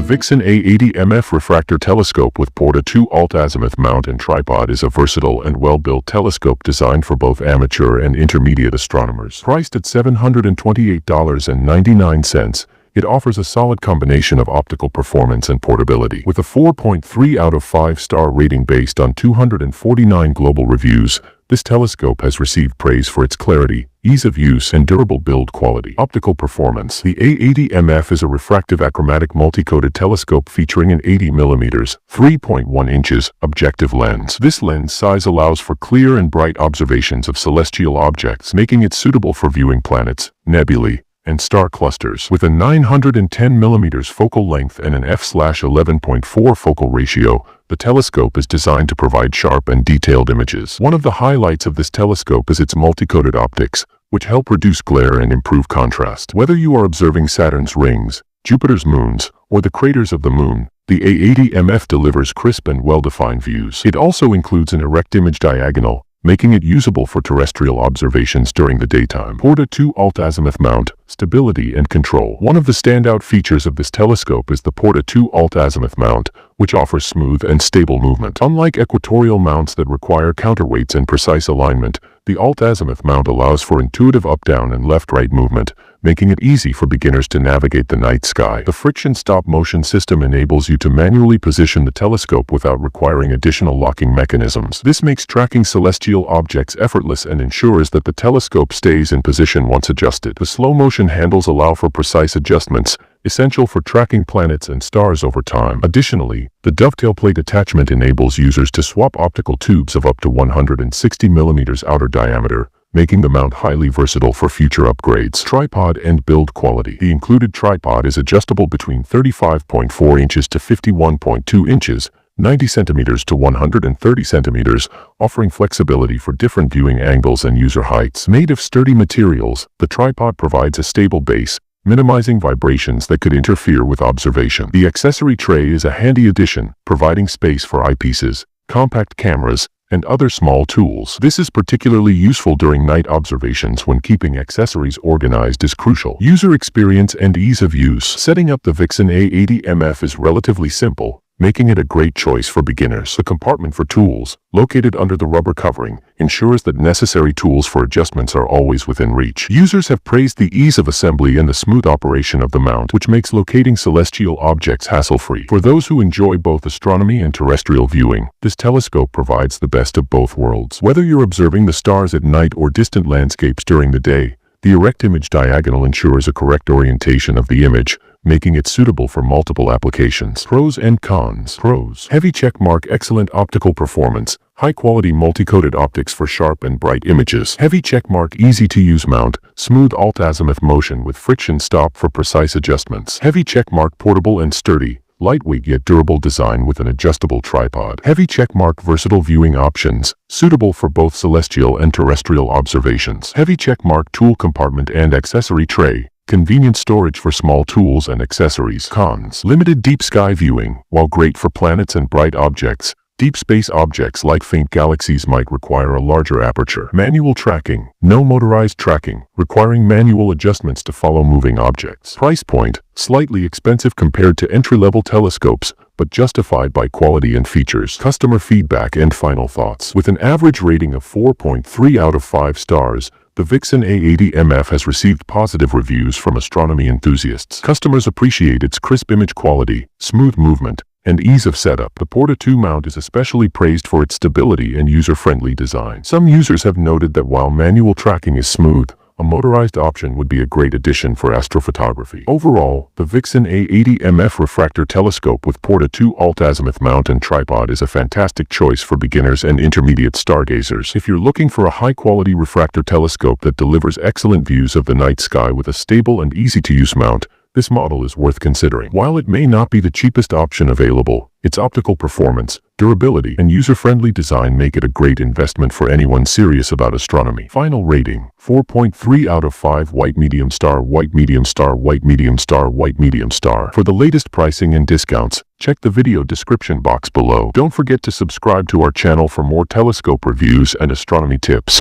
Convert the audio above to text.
Vixen A80mf Refractor Telescope with Porta 2 alt-azimuth mount and tripod is a versatile and well-built telescope designed for both amateur and intermediate astronomers. Priced at $728.99, it offers a solid combination of optical performance and portability. With a 4.3 out of 5-star rating based on 249 global reviews, this telescope has received praise for its clarity, ease of use, and durable build quality. Optical performance. The A80mf is a refractive achromatic multi-coated telescope featuring an 80mm, 3.1 inches, objective lens. This lens size allows for clear and bright observations of celestial objects, making it suitable for viewing planets, nebulae, and star clusters. With a 910mm focal length and an f/11.4 focal ratio, the telescope is designed to provide sharp and detailed images. One of the highlights of this telescope is its multi-coated optics, which help reduce glare and improve contrast. Whether you are observing Saturn's rings, Jupiter's moons, or the craters of the moon, the A80mf delivers crisp and well-defined views. It also includes an erect image diagonal, making it usable for terrestrial observations during the daytime. Porta 2 alt-azimuth mount, stability and control. One of the standout features of this telescope is the Porta 2 alt-azimuth mount, which offers smooth and stable movement. Unlike equatorial mounts that require counterweights and precise alignment, the alt-azimuth mount allows for intuitive up-down and left-right movement, making it easy for beginners to navigate the night sky. The friction stop-motion system enables you to manually position the telescope without requiring additional locking mechanisms. This makes tracking celestial objects effortless and ensures that the telescope stays in position once adjusted. The slow-motion handles allow for precise adjustments, essential for tracking planets and stars over time. Additionally, the dovetail plate attachment enables users to swap optical tubes of up to 160mm outer diameter, making the mount highly versatile for future upgrades. Tripod and build quality. The included tripod is adjustable between 35.4 inches to 51.2 inches, 90 centimeters to 130 centimeters, offering flexibility for different viewing angles and user heights. Made of sturdy materials, the tripod provides a stable base, minimizing vibrations that could interfere with observation. The accessory tray is a handy addition, providing space for eyepieces, compact cameras, and other small tools. This is particularly useful during night observations when keeping accessories organized is crucial. User experience and ease of use. Setting up the Vixen A80mf is relatively simple, making it a great choice for beginners. The compartment for tools, located under the rubber covering, ensures that necessary tools for adjustments are always within reach. Users have praised the ease of assembly and the smooth operation of the mount, which makes locating celestial objects hassle-free. For those who enjoy both astronomy and terrestrial viewing, this telescope provides the best of both worlds. Whether you're observing the stars at night or distant landscapes during the day, the erect image diagonal ensures a correct orientation of the image, making it suitable for multiple applications. Pros and cons. Pros. Heavy checkmark. Excellent optical performance. High-quality multi-coated optics for sharp and bright images. Heavy checkmark. Easy-to-use mount. Smooth alt-azimuth motion with friction stop for precise adjustments. Heavy checkmark. Portable and sturdy. Lightweight yet durable design with an adjustable tripod. Heavy checkmark. Versatile viewing options, suitable for both celestial and terrestrial observations. Heavy checkmark. Tool compartment and accessory tray. Convenient storage for small tools and accessories. Cons. Limited deep sky viewing. While great for planets and bright objects, deep space objects like faint galaxies might require a larger aperture. Manual tracking. No motorized tracking, requiring manual adjustments to follow moving objects. Price point. Slightly expensive compared to entry-level telescopes, but justified by quality and features. Customer feedback and final thoughts. With an average rating of 4.3 out of 5 stars, the Vixen A80mf has received positive reviews from astronomy enthusiasts. Customers appreciate its crisp image quality, smooth movement, and ease of setup. The Porta 2 mount is especially praised for its stability and user-friendly design. Some users have noted that while manual tracking is smooth, a motorized option would be a great addition for astrophotography. Overall, the Vixen A80mf Refractor Telescope with Porta 2 alt-azimuth mount and tripod is a fantastic choice for beginners and intermediate stargazers. If you're looking for a high-quality refractor telescope that delivers excellent views of the night sky with a stable and easy-to-use mount, this model is worth considering. While it may not be the cheapest option available, its optical performance, durability, and user-friendly design make it a great investment for anyone serious about astronomy. Final rating: 4.3 out of 5. White medium star. White medium star. White medium star. White medium star. For the latest pricing and discounts, check the video description box below. Don't forget to subscribe to our channel for more telescope reviews and astronomy tips.